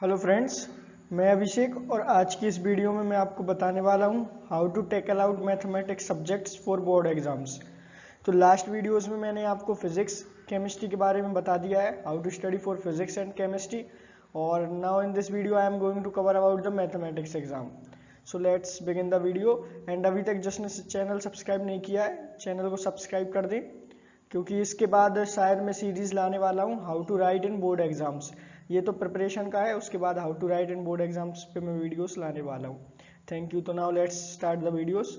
Hello friends, मैं अभिषेक और आज की इस वीडियो में मैं आपको बताने वाला हूँ how to tackle out mathematics subjects for board exams. तो लास्ट वीडियोस में मैंने आपको फिजिक्स केमिस्ट्री के बारे में बता दिया है, how to study for physics and chemistry. और now in this video I am going to cover about the mathematics exam. So let's begin the video. And अभी तक जिसने चैनल सब्सक्राइब नहीं किया है, चैनल को सब्सक्राइब कर दें, क्योंकि इसके बाद शायद मैं सीरीज लाने वाला हूँ how to write in board exams. ये तो प्रिपरेशन का है, उसके बाद how to write in board exams पे मैं वीडियोस लाने वाला हूँ। Thank you. तो now let's start the videos.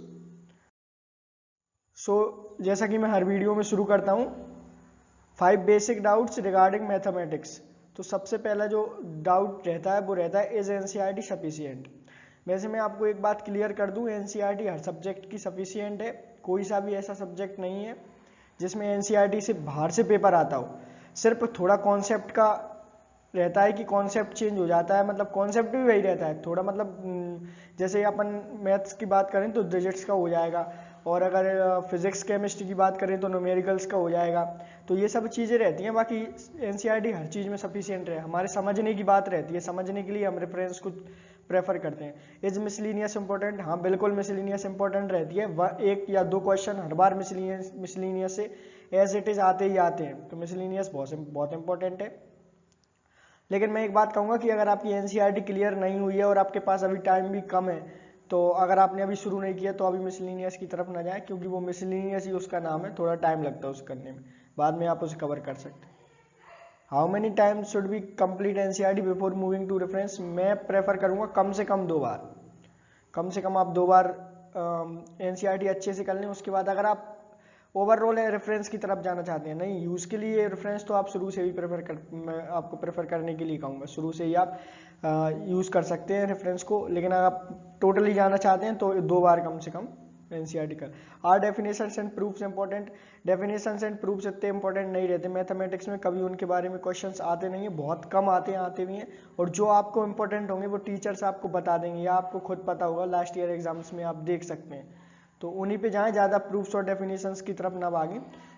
So जैसा कि मैं हर वीडियो में शुरू करता हूँ, 5 बेसिक डाउट्स रिगार्डिंग मैथमेटिक्स। तो सबसे पहला जो डाउट रहता है वो रहता है, इज एनसीईआरटी सफिशिएंट। वैसे मैं आपको एक बात क्लियर कर दूं, एनसीईआरटी हर सब्जेक्ट की सफिशिएंट है। कोई सा भी ऐसा सब्जेक्ट नहीं है जिसमें एनसीईआरटी से बाहर से पेपर आता हो। सिर्फ थोड़ा कॉन्सेप्ट का रहता है कि कॉन्सेप्ट चेंज हो जाता है, मतलब कॉन्सेप्ट भी वही रहता है थोड़ा, मतलब जैसे अपन मैथ्स की बात करें तो डिजिट्स का हो जाएगा, और अगर फिजिक्स केमिस्ट्री की बात करें तो न्यूमेरिकल्स का हो जाएगा। तो ये सब चीज़ें रहती हैं। बाकी एनसीईआरटी हर चीज़ में सफिशिएंट है, हमारे समझने की बात रहती है, समझने के लिए हम रेफरेंस को प्रेफर करते हैं। Is miscellaneous important? हाँ बिल्कुल मिसलिनियस इंपॉर्टेंट रहती है। एक या दो क्वेश्चन हर बार मिसलिनियस से एज इट इज आते ही आते हैं, तो मिसलिनियस बहुत बहुत इंपॉर्टेंट है। लेकिन मैं एक बात कहूँगा कि अगर आपकी एनसीईआरटी क्लियर नहीं हुई है और आपके पास अभी टाइम भी कम है, तो अगर आपने अभी शुरू नहीं किया तो अभी मिसलिनियस की तरफ ना जाए, क्योंकि वो मिसलिनियस ही उसका नाम है, थोड़ा टाइम लगता है उसे करने में, बाद में आप उसे कवर कर सकते हैं। How many times should be complete NCERT before moving to reference? मैं प्रेफर करूँगा कम से कम 2 बार। कम से कम आप 2 बार एनसीईआरटी अच्छे से कर लें। उसके बाद अगर आप ओवरऑल रेफरेंस की तरफ जाना चाहते हैं, नहीं यूज़ के लिए रेफरेंस, तो आप शुरू से भी मैं आपको प्रेफर करने के लिए कहूँगा, शुरू से ही आप यूज़ कर सकते हैं रेफरेंस को। लेकिन अगर आप टोटली जाना चाहते हैं तो 2 बार कम से कम एनसीईआरटी का। Are definitions and proofs important? Definitions and proofs इतने इंपॉर्टेंट नहीं रहते मैथमेटिक्स में, कभी उनके बारे में क्वेश्चंस आते नहीं है, बहुत कम आते हैं, आते भी हैं। और जो आपको इंपॉर्टेंट होंगे वो टीचर्स आपको बता देंगे, या आपको खुद पता होगा, लास्ट ईयर एग्जाम्स में आप देख सकते हैं। तो उन्हीं पे जाएं, ज़्यादा प्रूफ्स और डेफिनेशंस की तरफ ना भागें।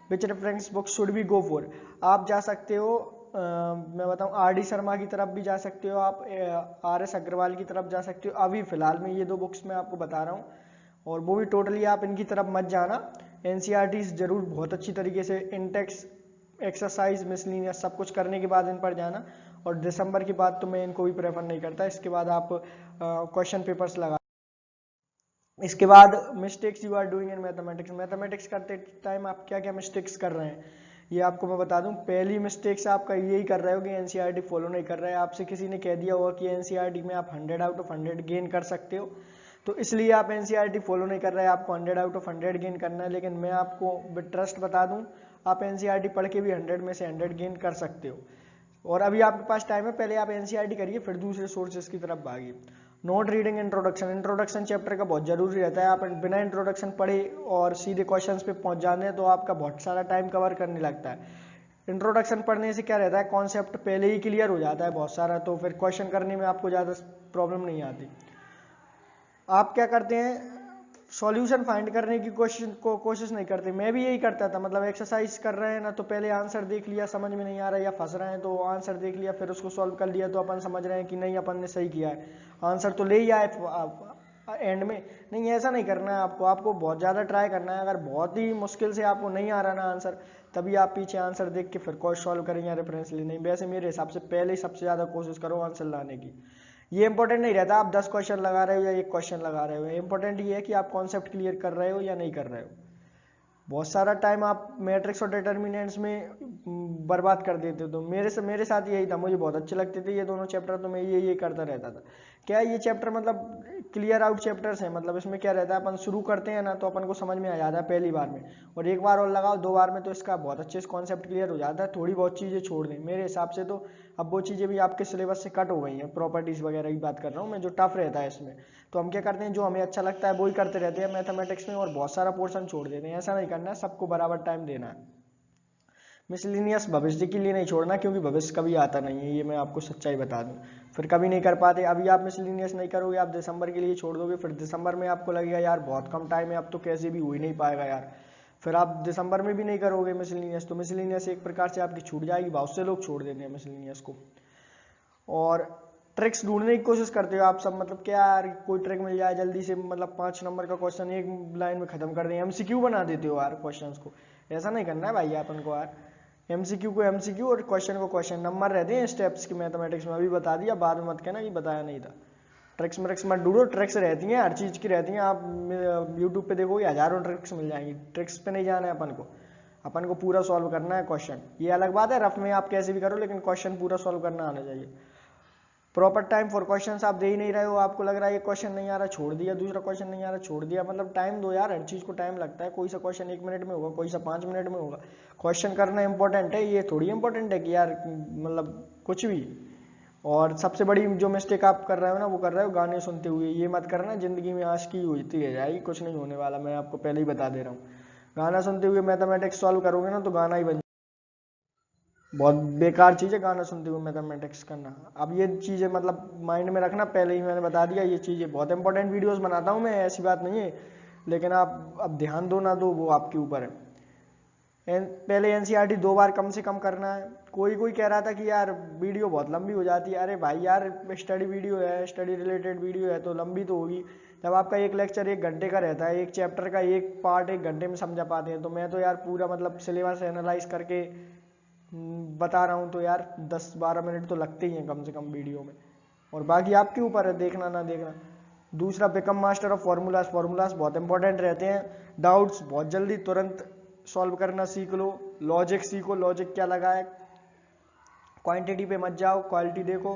Which reference book should be go for? आप जा सकते हो, मैं बताऊं, आर डी शर्मा की तरफ भी जा सकते हो, आप आर एस अग्रवाल की तरफ जा सकते हो। अभी फिलहाल में ये 2 बुक्स मैं आपको बता रहा हूँ, और वो भी टोटली आप इनकी तरफ मत जाना। एनसीईआरटी जरूर बहुत अच्छी तरीके से इंटेक्स, एक्सरसाइज, मिसलिनियस सब कुछ करने के बाद इन पर जाना। और दिसंबर के बाद तो मैं इनको भी प्रेफर नहीं करता। इसके बाद आप क्वेश्चन पेपर्स लगा। इसके बाद mistakes you are doing in mathematics. Mathematics करते टाइम आप क्या क्या मिस्टेक्स कर रहे हैं, ये आपको मैं बता दूं। पहली मिस्टेक से आपका यही कर रहे हो कि एनसीईआरटी फॉलो नहीं कर रहे हैं। आपसे किसी ने कह दिया होगा कि एनसीईआरटी में आप 100 आउट ऑफ 100 गेन कर सकते हो, तो इसलिए आप एनसीईआरटी फॉलो नहीं कर रहे हैं। आपको 100 आउट ऑफ 100 गेन करना है। लेकिन मैं आपको विद ट्रस्ट बता दूं, आप एनसीईआरटी पढ़ के भी 100 में से 100 गेन कर सकते हो। और अभी आपके पास टाइम है, पहले आप एनसीईआरटी करिए, फिर दूसरे सोर्सेज की तरफ भागिए। Note reading introduction. Introduction chapter का बहुत जरूरी रहता है। आप बिना इंट्रोडक्शन पढ़े और सीधे क्वेश्चंस पे पहुंच जाते हैं तो आपका बहुत सारा टाइम कवर करने लगता है। इंट्रोडक्शन पढ़ने से क्या रहता है, कॉन्सेप्ट पहले ही क्लियर हो जाता है बहुत सारा, तो फिर क्वेश्चन करने में आपको ज़्यादा प्रॉब्लम नहीं आती। आप क्या करते हैं, सॉल्यूशन फाइंड करने की कोशिश नहीं करते। मैं भी यही करता था, मतलब एक्सरसाइज कर रहे हैं ना, तो पहले आंसर देख लिया, समझ में नहीं आ रहा है या फंस रहे हैं तो आंसर देख लिया, फिर उसको सॉल्व कर लिया, तो अपन समझ रहे हैं कि नहीं अपन ने सही किया है, आंसर तो ले ही आए एंड में। नहीं, ऐसा नहीं करना है आपको। आपको बहुत ज़्यादा ट्राई करना है। अगर बहुत ही मुश्किल से आपको नहीं आ रहा ना आंसर, तभी आप पीछे आंसर देख के फिर क्वेश्चन सॉल्व करें या रेफरेंस ले। नहीं, वैसे मेरे हिसाब से पहले ही सबसे ज़्यादा कोशिश करो आंसर लाने की। ये इंपॉर्टेंट नहीं रहता आप 10 क्वेश्चन लगा रहे हो या 1 क्वेश्चन लगा रहे हो। इंपॉर्टेंट ये है कि आप कॉन्सेप्ट क्लियर कर रहे हो या नहीं कर रहे हो। बहुत सारा टाइम आप मैट्रिक्स और डिटर्मिनेंट्स में बर्बाद कर देते हो। तो मेरे साथ यही था, मुझे बहुत अच्छे लगते थे ये दोनों चैप्टर, तो मैं ये करता रहता था। क्या ये चैप्टर मतलब क्लियर आउट चैप्टर्स हैं, मतलब इसमें क्या रहता है, अपन शुरू करते हैं ना तो अपन को समझ में आ जाता है पहली बार में, और एक बार और लगाओ 2 बार में तो इसका बहुत अच्छे से कॉन्सेप्ट क्लियर हो जाता है। थोड़ी बहुत चीज़ें छोड़ दें मेरे हिसाब से तो अब वो चीज़ें भी आपके सिलेबस से कट हो गई हैं। प्रॉपर्टीज़ वगैरह की बात कर रहा हूँ मैं, जो टफ रहता है इसमें। तो हम क्या करते हैं, जो हमें अच्छा लगता है वो ही करते रहते हैं मैथमेटिक्स में, और बहुत सारा पोर्शन छोड़ देते हैं। ऐसा नहीं करना है, सबको बराबर टाइम देना है। मिसलिनियस भविष्य के लिए नहीं छोड़ना, क्योंकि भविष्य कभी आता नहीं है, ये मैं आपको सच्चाई बता दूं। फिर कभी नहीं कर पाते। अभी आप मिसलिनियस नहीं करोगे, आप दिसंबर के लिए छोड़ दोगे, फिर दिसंबर में आपको लगेगा यार बहुत कम टाइम है, अब तो कैसे भी हो ही नहीं पाएगा यार, फिर आप दिसंबर में भी नहीं करोगे मिसलिनियस, तो मिसलिनियस एक प्रकार से आपकी छूट जाएगी। बहुत से लोग छोड़ देते हैं मिसलिनियस को। और ट्रिक्स ढूंढने की कोशिश करते हो आप सब, मतलब क्या यार कोई ट्रिक मिल जाए जल्दी से, मतलब 5 नंबर का क्वेश्चन एक लाइन में खत्म कर दें, एमसीक्यू बना देते हो यार क्वेश्चंस को। ऐसा नहीं करना है भाई अपन को यार, एमसीक्यू को एमसीक्यू और क्वेश्चन को क्वेश्चन, नंबर रहते हैं स्टेप्स की मैथमेटिक्स में, अभी बता दिया, बाद में मत कहना कि बताया नहीं था। ट्रिक्स म्रिक्स मत ढूंढो, ट्रिक्स रहती हैं हर चीज़ की रहती हैं, आप यूट्यूब पे देखोगे हजारों ट्रिक्स मिल जाएंगी, ट्रिक्स पे नहीं जाना है अपन को, अपन को पूरा सॉल्व करना है क्वेश्चन। ये अलग बात है रफ में आप कैसे भी करो, लेकिन क्वेश्चन पूरा सॉल्व करना आना चाहिए। प्रॉपर टाइम फॉर क्वेश्चंस आप दे ही नहीं रहे हो, आपको लग रहा है ये क्वेश्चन नहीं आ रहा छोड़ दिया, दूसरा क्वेश्चन नहीं आ रहा छोड़ दिया, मतलब टाइम दो यार, हर चीज़ को टाइम लगता है, कोई सा क्वेश्चन 1 मिनट में होगा, कोई सा 5 मिनट में होगा। क्वेश्चन करना इंपॉर्टेंट है, ये थोड़ी इंपॉर्टेंट है कि यार मतलब कुछ भी। और सबसे बड़ी जो मिस्टेक आप कर रहे हो ना, वो कर रहे हो गाने सुनते हुए, ये मत करना, जिंदगी में आशिकी होती है जाएगी, कुछ नहीं होने वाला, मैं आपको पहले ही बता दे रहा हूँ। गाना सुनते हुए मैथमेटिक्स सॉल्व करोगे ना तो गाना ही बन, बहुत बेकार चीज़ है गाना सुनते हुए मैथमेटिक्स करना। अब ये चीज़ें मतलब माइंड में रखना, पहले ही मैंने बता दिया, ये चीज़ें बहुत इंपॉर्टेंट वीडियोस बनाता हूँ मैं, ऐसी बात नहीं है, लेकिन आप अब ध्यान दो ना दो वो आपके ऊपर है। पहले एनसीईआरटी 2 बार कम से कम करना है। कोई कोई कह रहा था कि यार वीडियो बहुत लंबी हो जाती है, अरे भाई यार स्टडी वीडियो है, स्टडी रिलेटेड वीडियो है तो लंबी तो होगी। जब आपका एक लेक्चर 1 घंटे का रहता है, एक चैप्टर का एक पार्ट 1 घंटे में समझा पाते हैं, तो मैं तो यार पूरा मतलब सिलेबस एनालाइज करके बता रहा हूँ, तो यार 10-12 मिनट तो लगते ही हैं कम से कम वीडियो में, और बाकी आपके ऊपर है देखना ना देखना। दूसरा, become master of formulas, formulas बहुत इंपॉर्टेंट रहते हैं, डाउट्स बहुत जल्दी तुरंत सॉल्व करना सीख लो, लॉजिक सीखो, लॉजिक क्या लगा है, क्वांटिटी पे मत जाओ, क्वालिटी देखो,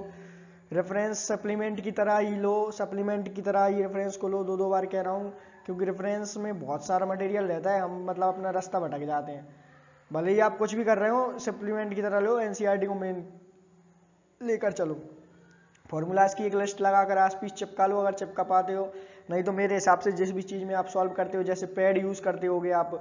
रेफरेंस सप्लीमेंट की तरह ही लो, सप्लीमेंट की तरह ही रेफरेंस को लो, 2 बार कह रहा हूँ, क्योंकि रेफरेंस में बहुत सारा मटेरियल रहता है, हम मतलब अपना रास्ता भटक जाते हैं। भले ही आप कुछ भी कर रहे हो, सप्लीमेंट की तरह लो, एनसीईआरटी को मेन लेकर चलो, फॉर्मूलाज की एक लिस्ट लगाकर आस पीस चिपका लो अगर चिपका पाते हो, नहीं तो मेरे हिसाब से जिस भी चीज़ में आप सॉल्व करते हो, जैसे पैड यूज़ करते होगे आप,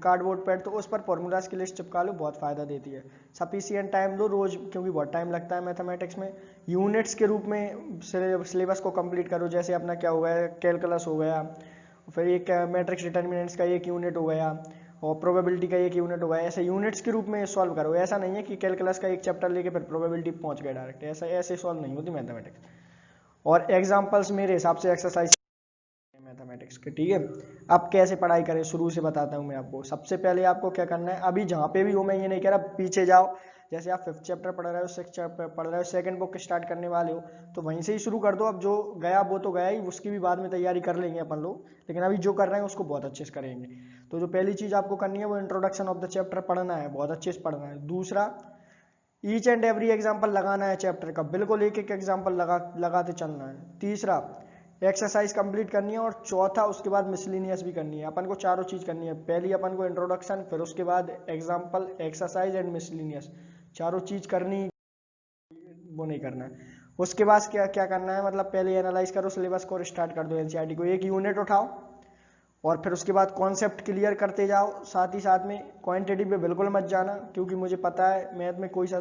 कार्डबोर्ड पैड, तो उस पर फॉर्मूलाज की लिस्ट चिपका लो, बहुत फ़ायदा देती है। सफिशिएंट टाइम दो रोज, क्योंकि बहुत टाइम लगता है मैथमेटिक्स में। यूनिट्स के रूप में सिलेबस को कंप्लीट करो, जैसे अपना क्या हो गया, कैलकुलस हो गया, फिर एक मैट्रिक्स डिटर्मिनेंट्स का 1 यूनिट हो गया, और प्रोबेबिलिटी का 1 यूनिट होगा, ऐसे यूनिट्स के रूप में सॉल्व करो। ऐसा नहीं है कि कैलकुलस का एक चैप्टर लेके फिर प्रोबेबिलिटी पहुंच गए डायरेक्ट, ऐसे सॉल्व नहीं होती मैथमेटिक्स। और एग्जांपल्स मेरे हिसाब से एक्सरसाइज मैथमेटिक्स के, ठीक है। अब कैसे पढ़ाई करें शुरू से बताता हूँ मैं आपको। सबसे पहले आपको क्या करना है, अभी जहाँ पे भी हो, मैं ये नहीं कह रहा पीछे जाओ, जैसे आप 5th चैप्टर पढ़ रहे हो, 6th चैप्टर पढ़ रहे हो, 2nd बुक स्टार्ट करने वाले हो, तो वहीं से ही शुरू कर दो। अब जो गया वो तो गया ही, उसकी भी बाद में तैयारी कर लेंगे अपन लोग, लेकिन अभी जो कर रहे हैं उसको बहुत अच्छे से करेंगे। तो जो पहली चीज़ आपको करनी है वो इंट्रोडक्शन ऑफ द चैप्टर पढ़ना है, बहुत अच्छे से पढ़ना है। दूसरा, ईच एंड एवरी एग्जाम्पल लगाना है चैप्टर का, बिल्कुल एक एक एग्जाम्पल लगाते चलना है। तीसरा, एक्सरसाइज कंप्लीट करनी है। और चौथा, उसके बाद मिसलिनियस भी करनी है। अपन को चारों चीज़ करनी है, पहली अपन को इंट्रोडक्शन, फिर उसके बाद एग्जाम्पल, एक्सरसाइज एंड मिसलिनियस, चारों चीज़ करनी, वो नहीं करना है। उसके बाद क्या क्या करना है, मतलब पहले एनालाइज करो सिलेबस को और स्टार्ट कर दो एनसीईआरटी को, एक यूनिट उठाओ और फिर उसके बाद कॉन्सेप्ट क्लियर करते जाओ। साथ ही साथ में क्वांटिटी पे बिल्कुल मत जाना, क्योंकि मुझे पता है मैथ में कोई सा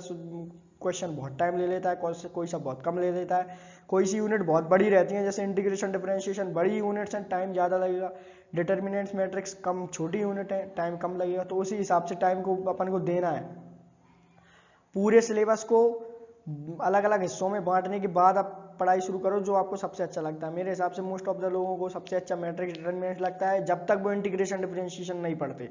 क्वेश्चन बहुत टाइम ले लेता है, कोई सा बहुत कम ले लेता है, कोई सी यूनिट बहुत बड़ी रहती है, जैसे इंटीग्रेशन डिफरेंशिएशन बड़ी यूनिट्स हैं, टाइम ज़्यादा लगेगा, डिटर्मिनेंट्स मैट्रिक्स कम छोटी यूनिट है, टाइम कम लगेगा। तो उसी हिसाब से टाइम को अपन को देना है। पूरे सिलेबस को अलग अलग हिस्सों में बांटने के बाद आप पढ़ाई शुरू करो, जो आपको सबसे अच्छा लगता है। मेरे हिसाब से मोस्ट ऑफ द लोगों को सबसे अच्छा मैट्रिक्स डिटरमिनेंट लगता है, जब तक वो इंटीग्रेशन डिफरेंशिएशन नहीं पढ़ते,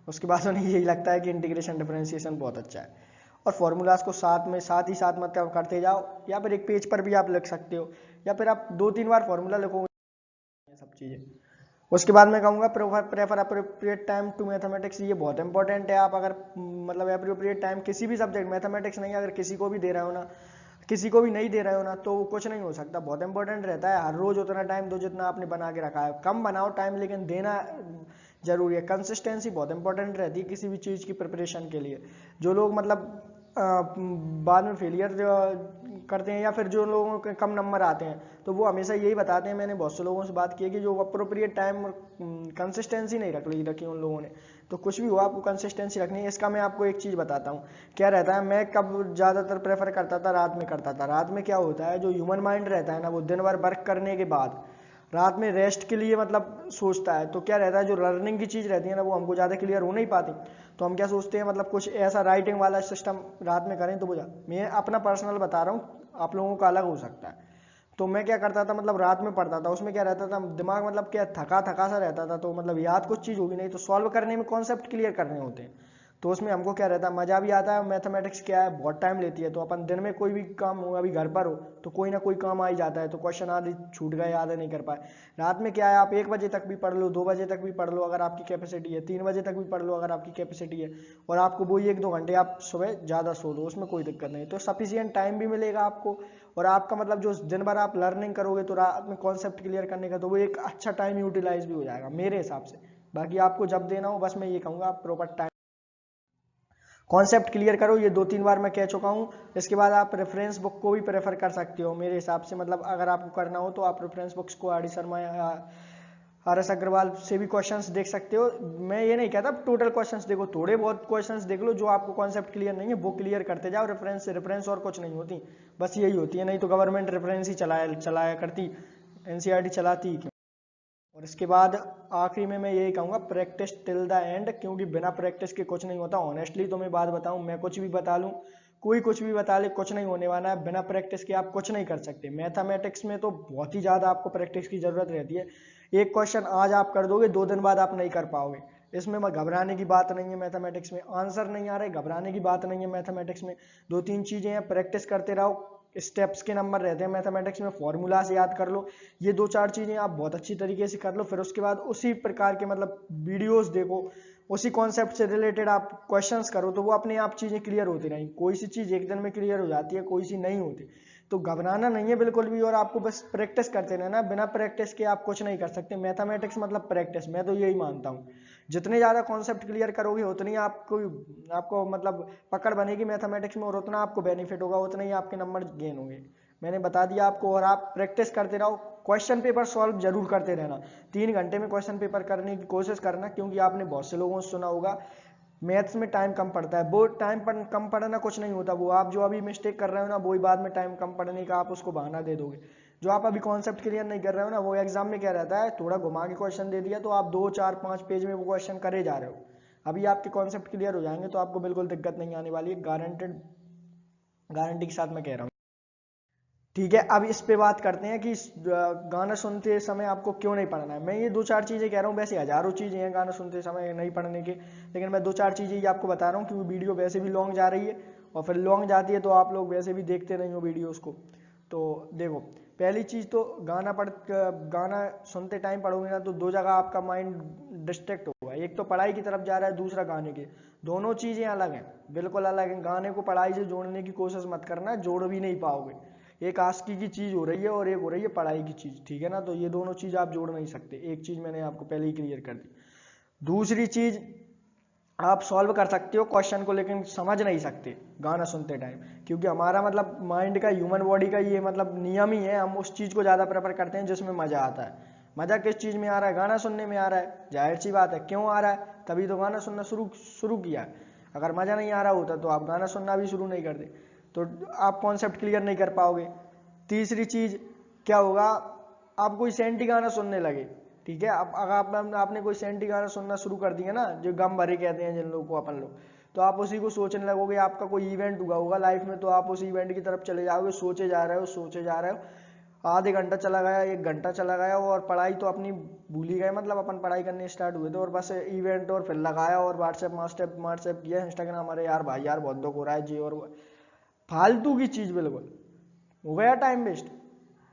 उसके बाद उन्हें यही लगता है कि इंटीग्रेशन डिफरेंशिएशन बहुत अच्छा है। और फॉर्मूलाज को साथ ही साथ मतलब करते जाओ, या फिर एक पेज पर भी आप लिख सकते हो, या फिर आप 2-3 बार फॉर्मूला लिखोगे, सब चीज़ें। उसके बाद मैं कहूँगा prefer appropriate time to mathematics, ये बहुत इंपॉर्टेंट है। आप अगर मतलब अप्रोप्रिएट टाइम किसी भी सब्जेक्ट, मैथमेटिक्स नहीं, अगर किसी को भी दे रहे हो ना, किसी को भी नहीं दे रहे हो ना, तो कुछ नहीं हो सकता, बहुत इंपॉर्टेंट रहता है। हर रोज उतना टाइम दो जितना आपने बना के रखा है, कम बनाओ टाइम, लेकिन देना जरूरी है। कंसिस्टेंसी बहुत इंपॉर्टेंट रहती है किसी भी चीज़ की प्रिपरेशन के लिए। जो लोग मतलब बाद में फेलियर करते हैं, या फिर जो लोगों के कम नंबर आते हैं, तो वो हमेशा यही बताते हैं, मैंने बहुत से लोगों से बात की है, कि जो अप्रोप्रिएट टाइम और कंसिस्टेंसी नहीं रखी उन लोगों ने। तो कुछ भी हो, आपको कंसिस्टेंसी रखनी है। इसका मैं आपको एक चीज़ बताता हूँ क्या रहता है। मैं कब ज़्यादातर प्रेफर करता था, रात में करता था। रात में क्या होता है, जो ह्यूमन माइंड रहता है ना, वो दिन भर वर्क करने के बाद रात में रेस्ट के लिए मतलब सोचता है, तो क्या रहता है, जो लर्निंग की चीज़ रहती है ना, वो हमको ज़्यादा क्लियर हो नहीं पाती। तो हम क्या सोचते हैं, मतलब कुछ ऐसा राइटिंग वाला सिस्टम रात में करें तो मैं अपना पर्सनल बता रहा हूँ, आप लोगों का अलग हो सकता है। तो मैं क्या करता था, मतलब रात में पढ़ता था, उसमें क्या रहता था, दिमाग मतलब क्या थका थका सा रहता था, तो मतलब याद कुछ चीज़ होगी नहीं, तो सॉल्व करने में कॉन्सेप्ट क्लियर करने होते हैं, तो उसमें हमको क्या रहता है, मज़ा भी आता है। मैथमेटिक्स क्या है, बहुत टाइम लेती है, तो अपन दिन में कोई भी काम हो, अभी घर पर हो तो कोई ना कोई काम आ ही जाता है, तो क्वेश्चन आधे छूट गए, आधे नहीं कर पाए। रात में क्या है, आप 1 बजे तक भी पढ़ लो, 2 बजे तक भी पढ़ लो अगर आपकी कैपेसिटी है, 3 बजे तक भी पढ़ लो अगर आपकी कैपेसिटी है, और आपको वही 1-2 घंटे आप सुबह ज़्यादा सो लो, उसमें कोई दिक्कत नहीं, तो सफिशियंट टाइम भी मिलेगा आपको, और आपका मतलब जो दिन भर आप लर्निंग करोगे तो रात में कॉन्सेप्ट क्लियर करने का, तो वो एक अच्छा टाइम यूटिलाइज भी हो जाएगा मेरे हिसाब से। बाकी आपको जब देना हो, बस मैं ये कहूँगा आप प्रॉपर टाइम कॉन्सेप्ट क्लियर करो, ये 2-3 बार मैं कह चुका हूँ। इसके बाद आप रेफरेंस बुक को भी प्रेफर कर सकते हो मेरे हिसाब से, मतलब अगर आपको करना हो तो आप रेफरेंस बुक्स को आर डी शर्मा या आर एस अग्रवाल से भी क्वेश्चंस देख सकते हो। मैं ये नहीं कहता टोटल क्वेश्चंस देखो, थोड़े बहुत क्वेश्चंस देख लो, जो आपको कॉन्सेप्ट क्लियर नहीं है वो क्लियर करते जाओ रेफरेंस से। रेफरेंस और कुछ नहीं होती, बस यही होती है, नहीं तो गवर्नमेंट रेफरेंस ही चलाया करती, एनसीईआरटी चलाती ही क्यों। और इसके बाद आखिरी में मैं यही कहूँगा, प्रैक्टिस टिल द एंड, क्योंकि बिना प्रैक्टिस के कुछ नहीं होता। ऑनेस्टली तो मैं बात बताऊँ, मैं कुछ भी बता लूँ, कोई कुछ भी बता ले, कुछ नहीं होने वाला है। बिना प्रैक्टिस के आप कुछ नहीं कर सकते। मैथमेटिक्स में तो बहुत ही ज़्यादा आपको प्रैक्टिस की ज़रूरत रहती है। एक क्वेश्चन आज आप कर दोगे, 2 दिन बाद आप नहीं कर पाओगे। इसमें घबराने की बात नहीं है, मैथमेटिक्स में आंसर नहीं आ रहा है, घबराने की बात नहीं है। मैथमेटिक्स में 2-3 चीज़ें हैं, प्रैक्टिस करते रहो, स्टेप्स के नंबर रहते हैं मैथमेटिक्स में, फॉर्मूला से याद कर लो। ये 2-4 चीज़ें आप बहुत अच्छी तरीके से कर लो, फिर उसके बाद उसी प्रकार के मतलब वीडियोस देखो, उसी कॉन्सेप्ट से रिलेटेड आप क्वेश्चंस करो, तो वो अपने आप चीज़ें क्लियर होती रहेंगी। कोई सी चीज़ एक दिन में क्लियर हो जाती है, कोई सी नहीं होती, तो घबराना नहीं है बिल्कुल भी, और आपको बस प्रैक्टिस करते रहना। बिना प्रैक्टिस के आप कुछ नहीं कर सकते। मैथमेटिक्स मतलब प्रैक्टिस, मैं तो यही मानता हूँ। जितने ज़्यादा कॉन्सेप्ट क्लियर करोगे उतनी आपको मतलब पकड़ बनेगी मैथमेटिक्स में, और उतना आपको बेनिफिट होगा, उतने ही आपके नंबर गेन होंगे। मैंने बता दिया आपको, और आप प्रैक्टिस करते रहो, क्वेश्चन पेपर सॉल्व जरूर करते रहना। 3 घंटे में क्वेश्चन पेपर करने की कोशिश करना, क्योंकि आपने बहुत से लोगों से सुना होगा मैथ्स में टाइम कम पड़ता है। वो टाइम कम पड़ना कुछ नहीं होता, वो आप जो अभी मिस्टेक कर रहे हो ना, वो ही बाद में टाइम कम पड़ने का आप उसको बहाना दे दोगे। जो आप अभी कॉन्सेप्ट क्लियर नहीं कर रहे हो ना, वो एग्जाम में क्या रहता है, थोड़ा घुमा के क्वेश्चन दे दिया तो आप 2-4-5 पेज में वो क्वेश्चन करे जा रहे हो। अभी आपके कॉन्सेप्ट क्लियर हो जाएंगे तो आपको बिल्कुल दिक्कत नहीं आने वाली है, गारंटेड, गारंटी के साथ मैं कह रहा हूँ। ठीक है, अब इस पे बात करते हैं कि गाना सुनते समय आपको क्यों नहीं पढ़ना है। मैं ये 2-4 चीज़ें कह रहा हूँ, वैसे हज़ारों चीज़ें हैं गाना सुनते समय नहीं पढ़ने के, लेकिन मैं 2-4 चीज़ें ही आपको बता रहा हूँ, क्योंकि वीडियो वैसे भी लॉन्ग जा रही है, और फिर लॉन्ग जाती है तो आप लोग वैसे भी देखते नहीं हो वीडियोज़ को। तो देखो, पहली चीज़ तो गाना सुनते टाइम पढ़ोगे ना, तो 2 जगह आपका माइंड डिस्ट्रैक्ट होगा। एक तो पढ़ाई की तरफ जा रहा है, दूसरा गाने के। दोनों चीज़ें अलग हैं, बिल्कुल अलग हैं। गाने को पढ़ाई से जोड़ने की कोशिश मत करना, जोड़ भी नहीं पाओगे। एक आस्की की चीज़ हो रही है और एक हो रही है पढ़ाई की चीज़, ठीक है ना। तो ये दोनों चीज़ आप जोड़ नहीं सकते। एक चीज़ मैंने आपको पहले ही क्लियर कर दी। दूसरी चीज़, आप सॉल्व कर सकते हो क्वेश्चन को, लेकिन समझ नहीं सकते गाना सुनते टाइम, क्योंकि हमारा मतलब माइंड का, ह्यूमन बॉडी का ये मतलब नियम ही है, हम उस चीज़ को ज़्यादा प्रेफर करते हैं जिसमें मज़ा आता है। मज़ा किस चीज़ में आ रहा है, गाना सुनने में आ रहा है। जाहिर सी बात है, क्यों आ रहा है, तभी तो गाना सुनना शुरू किया है। अगर मज़ा नहीं आ रहा होता तो आप गाना सुनना भी शुरू नहीं करते, तो आप कॉन्सेप्ट क्लियर नहीं कर पाओगे। तीसरी चीज़ क्या होगा, आप कोई सेंटी गाना सुनने लगे, ठीक है। अब अगर आपने कोई सेंटी गाना सुनना शुरू कर दिया ना, जो गम भरे कहते हैं जिन लोगों को अपन लोग, तो आप उसी को सोचने लगोगे। आपका कोई इवेंट हुआ होगा लाइफ में, तो आप उस इवेंट की तरफ चले जाओगे, सोचे जा रहे हो, सोचे जा रहे हो। आधे घंटा चला गया, 1 घंटा चला गया, और पढ़ाई तो अपनी भूल ही गए। मतलब अपन पढ़ाई करने स्टार्ट हुए थे, और बस इवेंट और फिर लगाया, और व्हाट्सएप किया, इंस्टाग्राम, अरे यार भाई यार बहुत दुख हो रहा है जी, और फालतू की चीज़, बिल्कुल हो गया टाइम वेस्ट।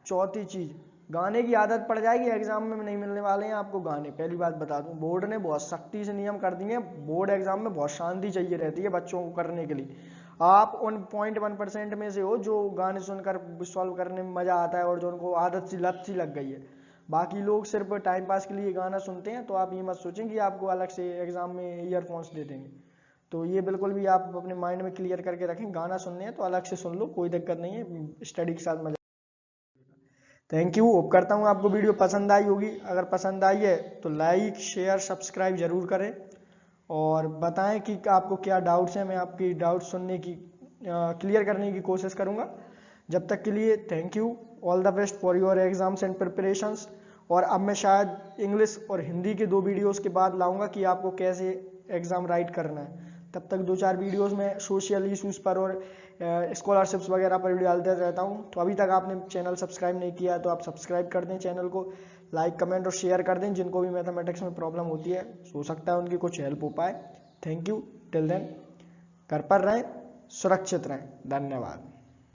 चौथी चीज़, गाने की आदत पड़ जाएगी, एग्जाम में नहीं मिलने वाले हैं आपको गाने। पहली बात बता दूं, बोर्ड ने बहुत सख्ती से नियम कर दिए हैं। बोर्ड एग्जाम में बहुत शांति चाहिए रहती है बच्चों को करने के लिए। आप उन 0.1% में से हो जो गाने सुनकर सॉल्व करने में मजा आता है, और जो उनको आदत सी, लत सी लग गई है। बाकी लोग सिर्फ टाइम पास के लिए गाना सुनते हैं, तो आप ये मत सोचें कि आपको अलग से एग्जाम में ईयरफोन्स दे देंगे। तो ये बिल्कुल भी आप अपने माइंड में क्लियर करके रखें, गाना सुनने हैं तो अलग से सुन लो, कोई दिक्कत नहीं है, स्टडी के साथ मजा। थैंक यू, होप करता हूँ आपको वीडियो पसंद आई होगी। अगर पसंद आई है तो लाइक शेयर सब्सक्राइब जरूर करें, और बताएं कि आपको क्या डाउट्स हैं। मैं आपकी डाउट्स सुनने की, क्लियर करने की कोशिश करूँगा। जब तक के लिए thank you, all the best for your exams and preparations. और अब मैं शायद इंग्लिश और हिंदी के 2 वीडियोस के बाद लाऊंगा कि आपको कैसे एग्ज़ाम राइट करना है। तब तक 2-4 वीडियोस में सोशल इश्यूज़ पर और स्कॉलरशिप्स वगैरह पर वीडियो डालते रहता हूँ। तो अभी तक आपने चैनल सब्सक्राइब नहीं किया तो आप सब्सक्राइब कर दें चैनल को, लाइक कमेंट और शेयर कर दें। जिनको भी मैथमेटिक्स में प्रॉब्लम होती है, हो सकता है उनकी कुछ हेल्प हो पाए। Thank you. टिल देन घर पर रहें, सुरक्षित रहें। धन्यवाद।